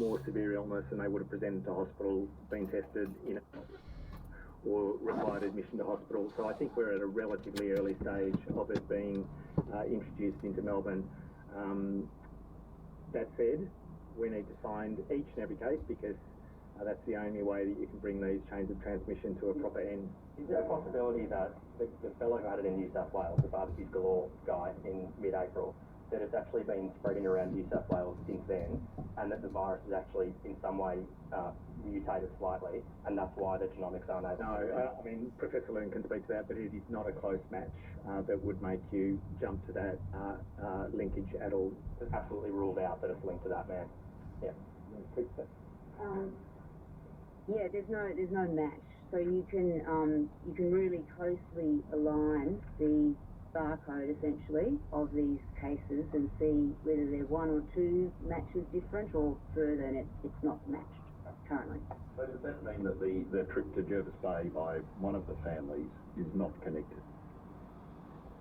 more severe illness and they would have presented to hospital, been tested, or required admission to hospital. So I think we're at a relatively early stage of it being introduced into Melbourne. That said, we need to find each and every case because that's the only way that you can bring these chains of transmission to a proper end. Is there a possibility that the fellow who had it in New South Wales, the Barbecues Galore guy in mid-April, that it's actually been spreading around New South Wales since then, and that the virus is actually in some way mutated slightly, and that's why the genomics aren't able to... No, I mean, Professor Loon can speak to that, but it is not a close match that would make you jump to that linkage at all. It's absolutely ruled out that it's linked to that man. Yeah. Yeah, there's no match. So you can really closely align the barcode essentially of these cases and see whether they're one or two matches different or further, and it's not matched currently. So does that mean that the trip to Jervis Bay by one of the families is not connected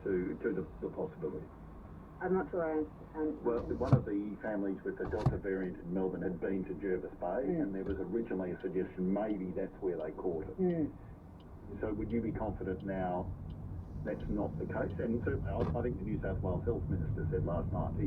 to the possibility? I'm not sure I understand. Well, one of the families with the Delta variant in Melbourne had been to Jervis Bay, and there was originally a suggestion maybe that's where they caught it. So would you be confident now that's not the case? And certainly, I think the New South Wales Health Minister said last night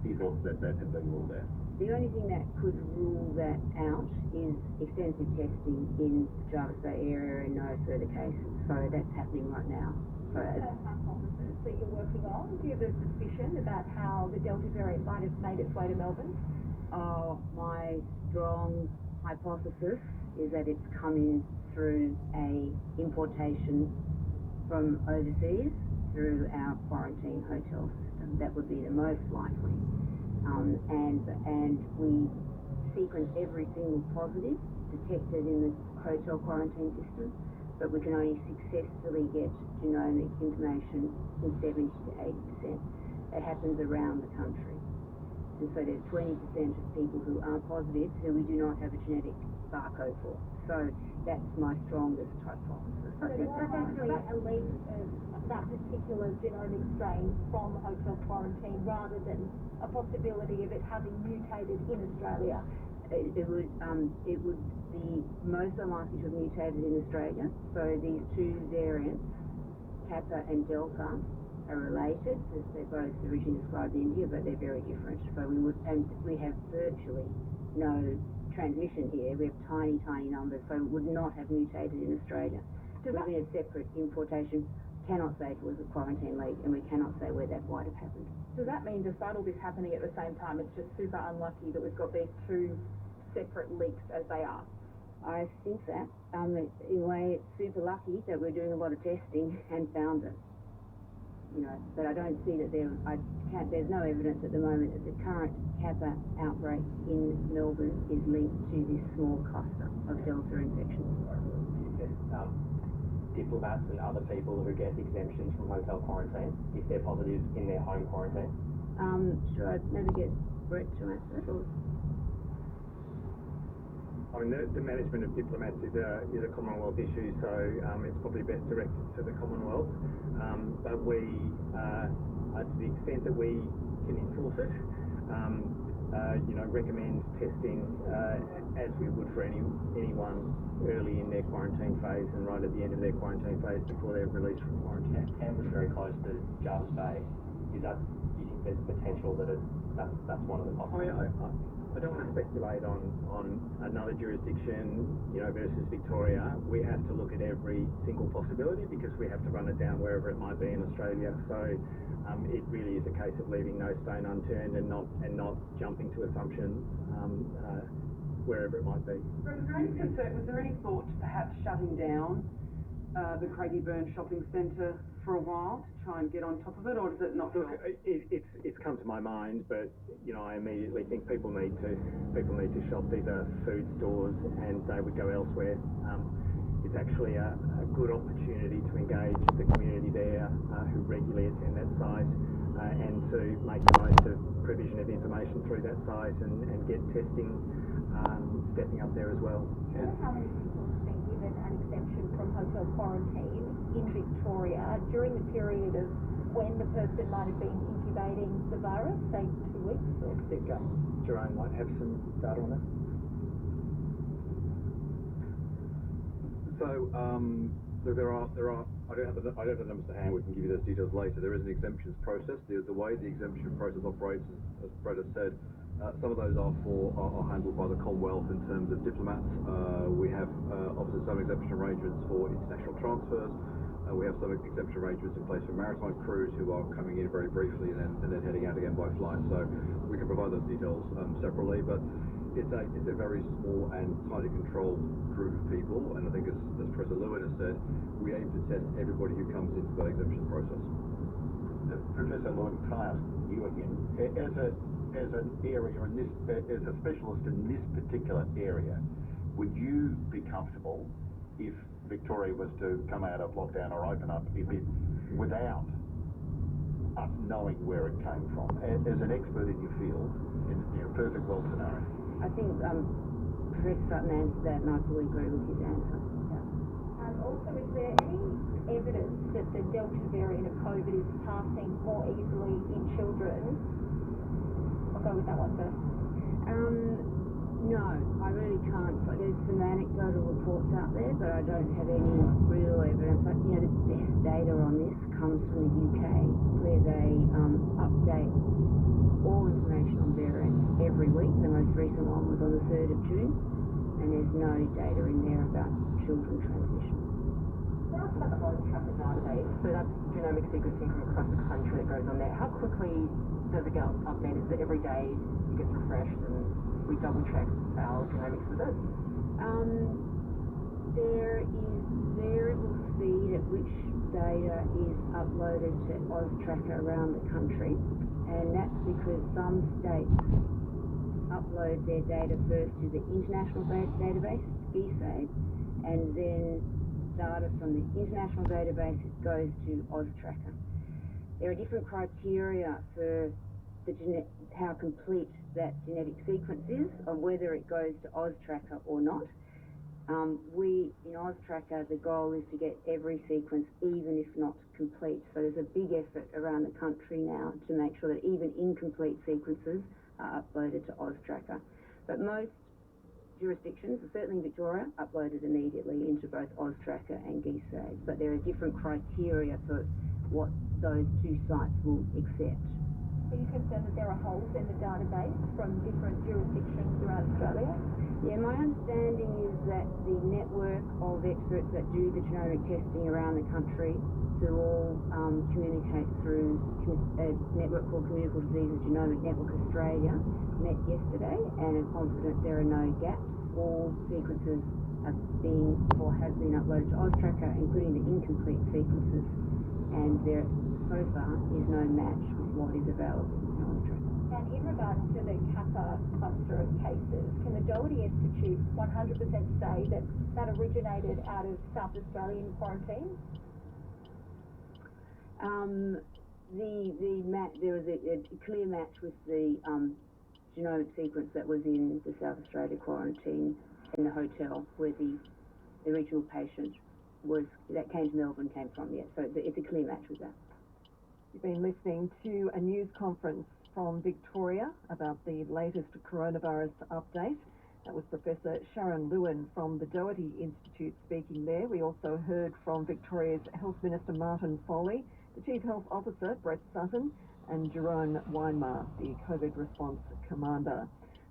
he thought that had been ruled out. The only thing that could rule that out is extensive testing in the Jervis Bay area and no further cases. So that's happening right now. So hypothesis that you're working on? Do you have a suspicion about how the Delta variant might have made its way to Melbourne? My strong hypothesis is that it's coming through a importation from overseas through our quarantine hotel system. That would be the most likely. And we sequence every single positive detected in the hotel quarantine system, but we can only successfully get genomic information in 70 to 80%. That happens around the country. And so there's 20% of people who are positive who we do not have a genetic barcode for. So that's my strongest hypothesis. So that's actually a link of that particular genomic strain from hotel quarantine rather than a possibility of it having mutated in Australia. It would be most unlikely to have mutated in Australia. So these two variants, Kappa and Delta, are related because they're both originally described in India, but they're very different. So we have virtually no transmission here. We have tiny numbers, so it would not have mutated in Australia. We've been a separate importation. Cannot say if it was a quarantine leak, and we cannot say where that might have happened. Does that mean, despite all this happening at the same time, it's just super unlucky that we've got these two separate leaks as they are? I think that. In a way, it's super lucky that we're doing a lot of testing and found it. But I don't see that there's no evidence at the moment that the current Kappa outbreak in Melbourne is linked to this small cluster of Delta infections. Diplomats and other people who get exemptions from hotel quarantine if they're positive in their home quarantine? Should I maybe get Brett to answer that? I mean, the management of diplomats is a Commonwealth issue, so it's probably best directed to the Commonwealth. But we, to the extent that we can enforce it, recommend testing as we would for anyone early in their quarantine phase and right at the end of their quarantine phase before they're released from quarantine. Canberra's very close to Jervis Bay. Do you think there's potential that that's one of the possibilities? I don't want to speculate on another jurisdiction, versus Victoria. We have to look at every single possibility because we have to run it down wherever it might be in Australia. So it really is a case of leaving no stone unturned and not jumping to assumptions wherever it might be. Was there any thought to perhaps shutting down the Craigieburn shopping centre for a while to try and get on top of it, or does it not? Look, it's come to my mind, but I immediately think people need to shop. These are food stores, and they would go elsewhere. It's actually a good opportunity to engage the community there who regularly attend that site and to make the most of provision of information through that site and get testing stepping up there as well. Do you know how many people have been given an exemption from hotel quarantine in Victoria during the period of when the person might have been incubating the virus, say 2 weeks? I think Jerome might have some data on that? So, there are. I don't have the numbers to hand. We can give you those details later. There is an exemptions process. The way the exemption process operates, as Brett has said, some of those are handled by the Commonwealth in terms of diplomats. We have obviously some exemption arrangements for international transfers. We have some exemption arrangements in place for maritime crews who are coming in very briefly and then heading out again by flight. So we can provide those details separately, but it's a very small and tightly controlled group of people. And I think, as Professor Lewin has said, we aim to test everybody who comes into that exemption process. Professor Lewin, can I ask you again, as an area in this, as a specialist in this particular area, would you be comfortable if Victoria was to come out of lockdown or open up a bit without us knowing where it came from? As an expert in your field, in a perfect world scenario. I think Professor Sutton answered that, and I fully agree with his answer. Yeah. Also, is there any evidence that the Delta variant of COVID is passing more easily in children? I'll go with that one first. No, I really can't. But there's some anecdotal reports out there, but I don't have any real evidence. But, the best data on this comes from the UK, where they update all information on variants every week. The most recent one was on the 3rd of June, and there's no data in there about children transmission. Can I ask about the on-tracker database? So that's genomic sequencing from across the country that goes on there. How quickly does it get updated? Is it every day it gets refreshed and we double check our genomics with it? There is variable speed at which data is uploaded to AusTracker around the country, and that's because some states upload their data first to the international database, GSAID, and then data from the international database goes to AusTracker. There are different criteria for how complete that genetic sequence is, of whether it goes to AusTracker or not. We, in AusTracker, the goal is to get every sequence, even if not complete. So there's a big effort around the country now to make sure that even incomplete sequences are uploaded to AusTracker. But most jurisdictions, certainly Victoria, uploaded immediately into both AusTracker and GSAID. But there are different criteria for what those two sites will accept. Are you concerned that there are holes in the database from different jurisdictions around Australia? Yeah, my understanding is that the network of experts that do the genomic testing around the country to all communicate through a network called Communicable Diseases Genomic Network Australia met yesterday and are confident there are no gaps. All sequences are being or have been uploaded to AusTracker, including the incomplete sequences, and there so far is no match with what is available in AusTracker. And in regards to the Kappa cluster of cases, can the Doherty Institute 100% say that that originated out of South Australian quarantine? There was a clear match with the genomic sequence that was in the South Australia quarantine in the hotel where the original patient that came to Melbourne came from. Yeah, so it's a clear match with that. You've been listening to a news conference from Victoria about the latest coronavirus update. That was Professor Sharon Lewin from the Doherty Institute speaking there. We also heard from Victoria's Health Minister Martin Foley, the Chief Health Officer Brett Sutton, and Jerome Weinmar, the COVID response commander.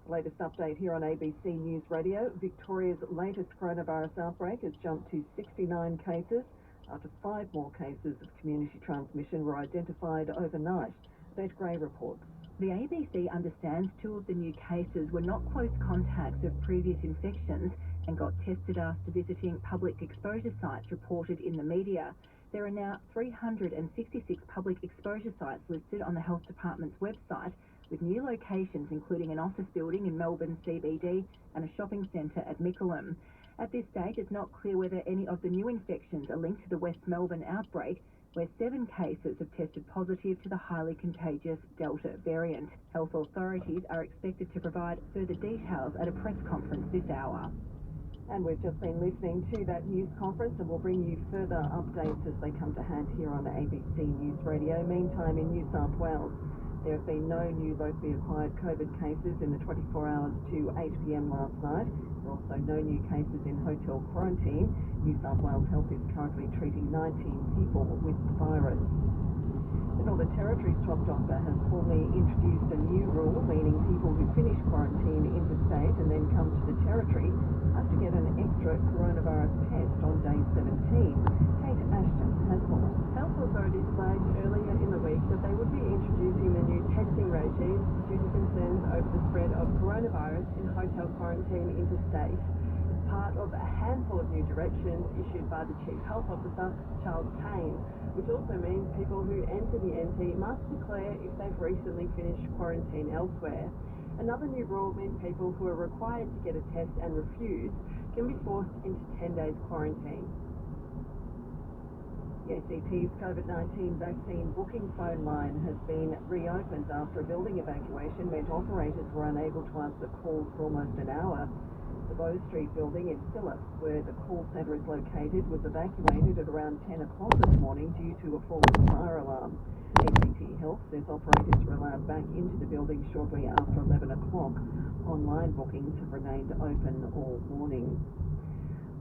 The latest update here on ABC News Radio. Victoria's latest coronavirus outbreak has jumped to 69 cases after 5 more cases of community transmission were identified overnight. Beth Gray reports. The ABC understands 2 of the new cases were not close contacts of previous infections and got tested after visiting public exposure sites reported in the media. There are now 366 public exposure sites listed on the Health Department's website, with new locations including an office building in Melbourne CBD and a shopping centre at Mickleham. At this stage, it's not clear whether any of the new infections are linked to the West Melbourne outbreak, where 7 cases have tested positive to the highly contagious Delta variant. Health authorities are expected to provide further details at a press conference this hour. And we've just been listening to that news conference, and we'll bring you further updates as they come to hand here on ABC News Radio. Meantime, in New South Wales, There have been no new locally acquired COVID cases in the 24 hours to 8 p.m. last night. There are also no new cases in hotel quarantine. New South Wales Health is currently treating 19 people with the virus. The Northern Territory's top doctor has formally introduced a new rule, meaning people who finish quarantine interstate and then come to the Territory have to get an extra coronavirus test on day 17. Kate Ashton has more. Health authorities flagged earlier in the week that they would be introducing the new testing regime due to concerns over the spread of coronavirus in hotel quarantine interstate. As part of a handful of new directions issued by the Chief Health Officer, Charles Payne, which also means people who enter the NT must declare if they've recently finished quarantine elsewhere. Another new rule means people who are required to get a test and refuse can be forced into 10 days quarantine. The ACT's COVID-19 vaccine booking phone line has been reopened after a building evacuation meant operators were unable to answer calls for almost an hour. The Bow Street building in Phillip, where the call centre is located, was evacuated at around 10 o'clock this morning due to a false fire alarm. ACT Health says operators were allowed back into the building shortly after 11 o'clock. Online bookings have remained open all morning.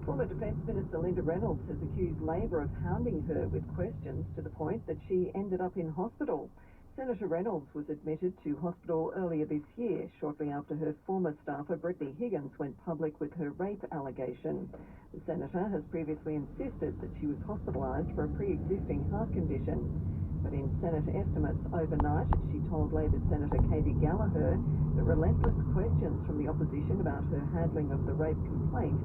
Former Defence Minister Linda Reynolds has accused Labor of hounding her with questions to the point that she ended up in hospital. Senator Reynolds was admitted to hospital earlier this year, shortly after her former staffer Brittany Higgins went public with her rape allegation. The senator has previously insisted that she was hospitalised for a pre-existing heart condition. But in Senator estimates overnight, she told Labor Senator Katie Gallagher that relentless questions from the opposition about her handling of the rape complaint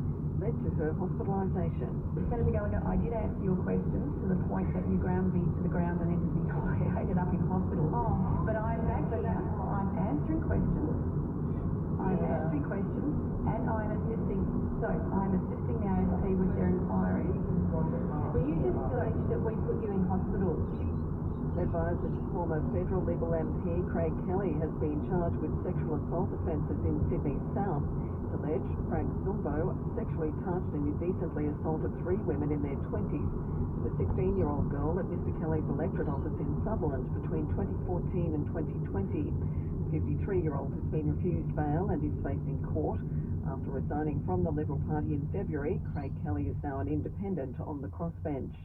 led to her hospitalisation. Senator Gallagher, I did answer your questions to the point that you ground me to the ground and I ended up in hospital. Oh. But I'm answering questions. I'm answering questions and I'm assisting the ASP with their inquiry. Will you just allege that we put you in hospital? Advisor to former federal Liberal MP Craig Kelly has been charged with sexual assault offences in Sydney South. It's alleged Frank Zumbo sexually touched and indecently assaulted 3 women in their 20s. The 16-year-old girl at Mr Kelly's electorate office in Sutherland between 2014 and 2020. The 53-year-old has been refused bail and is facing court. After resigning from the Liberal Party in February, Craig Kelly is now an independent on the crossbench.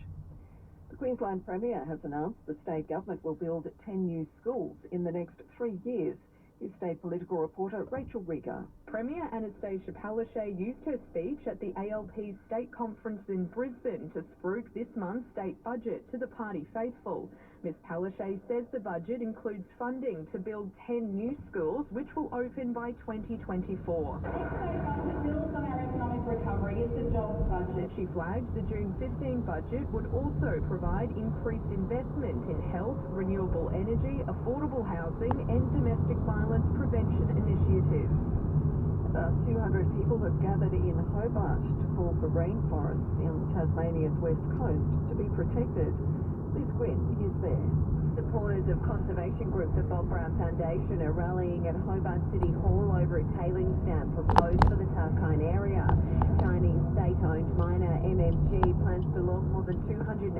The Queensland Premier has announced the state government will build 10 new schools in the next 3 years. Here's state political reporter Rachel Rieger. Premier Anastasia Palaszczuk used her speech at the ALP state conference in Brisbane to spruik this month's state budget to the party faithful. Ms Palaszczuk says the budget includes funding to build 10 new schools, which will open by 2024. The next state budget builds on our economic recovery. It's a jobs budget. She flagged the June 15 budget would also provide increased investment in health, renewable energy, affordable housing and domestic violence prevention initiatives. About 200 people have gathered in Hobart to call for rainforests on Tasmania's west coast to be protected. Liz Gwynn is there. Supporters of conservation group the Bob Brown Foundation are rallying at Hobart City Hall over a tailings dam proposed for the Tarkine area. Chinese state-owned miner MMG plans to log more than 280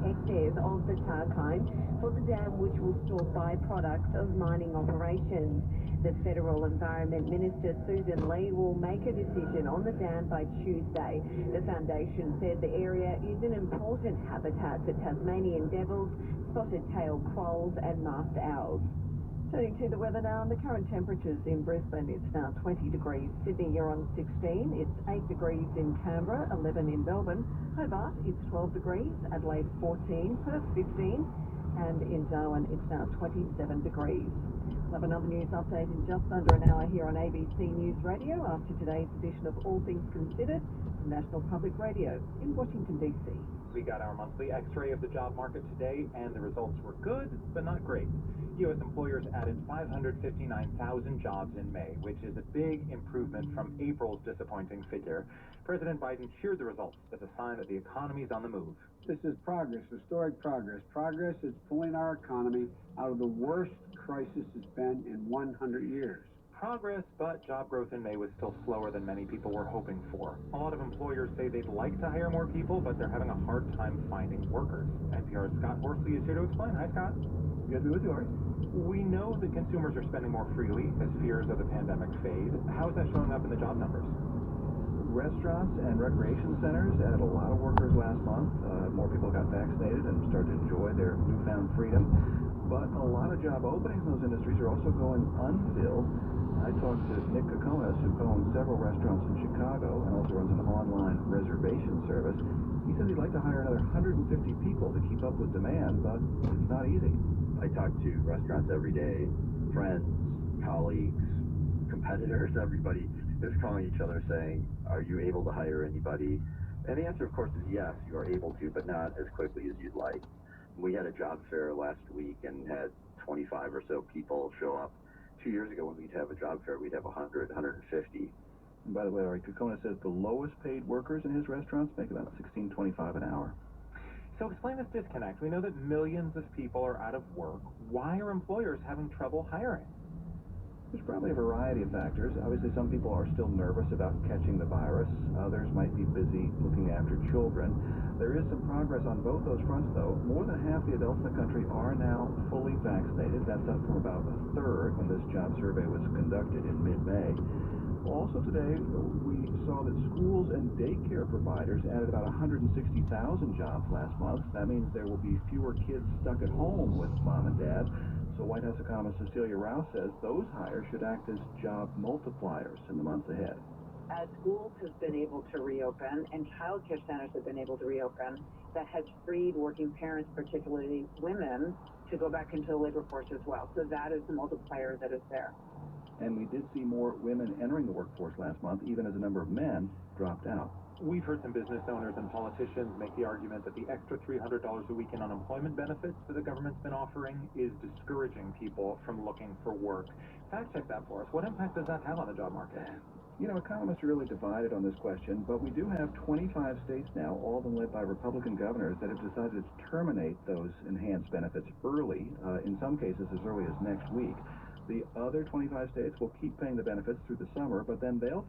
hectares of the Tarkine for the dam, which will store byproducts of mining operations. The Federal Environment Minister Susan Lee will make a decision on the dam by Tuesday. The foundation said the area is an important habitat for Tasmanian devils, spotted-tailed quolls and masked owls. Turning to the weather now, and the current temperatures in Brisbane, it's now 20 degrees. Sydney, you're on 16. It's 8 degrees in Canberra, 11 in Melbourne. Hobart, it's 12 degrees. Adelaide, 14. Perth, 15. And in Darwin, it's now 27 degrees. We'll have another news update in just under an hour here on ABC News Radio after today's edition of All Things Considered from National Public Radio in Washington, D.C. We got our monthly x-ray of the job market today, and the results were good, but not great. U.S. employers added 559,000 jobs in May, which is a big improvement from April's disappointing figure. President Biden cheered the results as a sign that the economy is on the move. This is progress, historic progress. Progress is pulling our economy out of the worst crisis it's been in 100 years. Progress, but job growth in May was still slower than many people were hoping for. A lot of employers say they'd like to hire more people, but they're having a hard time finding workers. NPR's Scott Horsley is here to explain. Hi, Scott. Good to be with you, Ari. We know that consumers are spending more freely as fears of the pandemic fade. How is that showing up in the job numbers? Restaurants and recreation centers added a lot of workers last month. More people got vaccinated and started to enjoy their newfound freedom. But a lot of job openings in those industries are also going unfilled. I talked to Nick Kokonis, who owns several restaurants in Chicago and also runs an online reservation service. He says he'd like to hire another 150 people to keep up with demand, but it's not easy. I talk to restaurants every day, friends, colleagues, competitors, everybody is calling each other saying, are you able to hire anybody? And the answer, of course, is yes, you are able to, but not as quickly as you'd like. We had a job fair last week and had 25 or so people show up. 2 years ago, when we'd have a job fair, we'd have 100, 150. And by the way, Ari, Kokonis says the lowest paid workers in his restaurants make about $16.25 an hour. So explain this disconnect. We know that millions of people are out of work. Why are employers having trouble hiring? There's probably a variety of factors. Obviously, some people are still nervous about catching the virus. Others might be busy looking after children. There is some progress on both those fronts, though. More than half the adults in the country are now fully vaccinated. That's up from about a third when this job survey was conducted in mid-May. Also today, we saw that schools and daycare providers added about 160,000 jobs last month. That means there will be fewer kids stuck at home with mom and dad. So White House economist Cecilia Rouse says those hires should act as job multipliers in the months ahead. As schools have been able to reopen and child care centers have been able to reopen, that has freed working parents, particularly women, to go back into the labor force as well. So that is the multiplier that is there. And we did see more women entering the workforce last month, even as a number of men dropped out. We've heard some business owners and politicians make the argument that the extra $300 a week in unemployment benefits that the government's been offering is discouraging people from looking for work. Fact check that for us. What impact does that have on the job market? You know, economists are really divided on this question, but we do have 25 states now, all of them led by Republican governors, that have decided to terminate those enhanced benefits early, in some cases as early as next week. The other 25 states will keep paying the benefits through the summer, but then they'll